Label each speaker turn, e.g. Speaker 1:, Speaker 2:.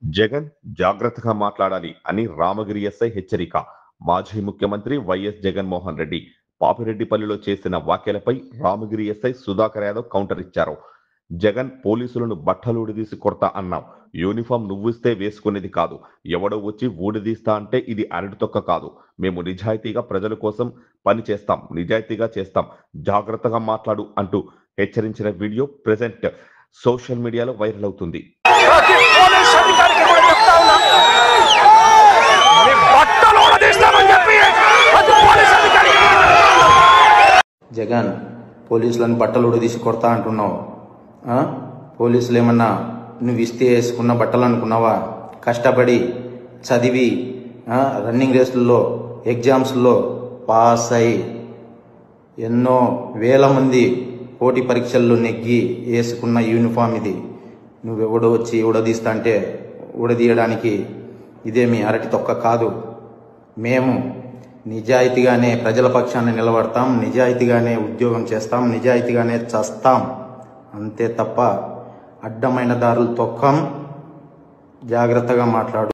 Speaker 1: జగన్ జాగ్రత్తగా మాట్లాడాలి అని రామగిరి ఎస్ఐ హెచ్చరిక. మాజీ ముఖ్యమంత్రి వైఎస్ జగన్మోహన్ రెడ్డి పాపిరెడ్డిపల్లిలో చేసిన వ్యాఖ్యలపై రామగిరి ఎస్ఐ సుధాకర్ యాదవ్ కౌంటర్ ఇచ్చారు. జగన్ పోలీసులను బట్టలు ఊడిదీసి కొడతా అన్నాం. యూనిఫామ్ నువ్విస్తే వేసుకునేది కాదు, ఎవడో వచ్చి ఊడిదీస్తా అంటే ఇది అరటితొక్క కాదు. మేము నిజాయితీగా ప్రజల కోసం పని చేస్తాం, నిజాయితీగా చేస్తాం, జాగ్రత్తగా మాట్లాడు అంటూ హెచ్చరించిన వీడియో ప్రెజెంట్ సోషల్ మీడియాలో వైరల్ అవుతుంది.
Speaker 2: జగన్ పోలీసులను బట్టలు ఉడదీసి కొడతా అంటున్నావు. పోలీసులు ఏమన్నా నువ్వు ఇస్తే వేసుకున్న బట్టలు అనుకున్నావా? కష్టపడి చదివి రన్నింగ్ రేసుల్లో ఎగ్జామ్స్లో పాస్ అయి ఎన్నో వేల మంది పోటీ పరీక్షల్లో నెగ్గి వేసుకున్న యూనిఫామ్ ఇది. నువ్వెవడో వచ్చి ఉడదీస్తా అంటే ఉడదీయడానికి ఇదేమి అరటి తొక్క కాదు. మేము నిజాయితీగానే ప్రజల పక్షాన్ని నిలబడతాం, నిజాయితీగానే ఉద్యోగం చేస్తాం, నిజాయితీగానే చస్తాం, అంతే తప్ప అడ్డమైన దారులు తొక్కం. జాగ్రత్తగా మాట్లాడు.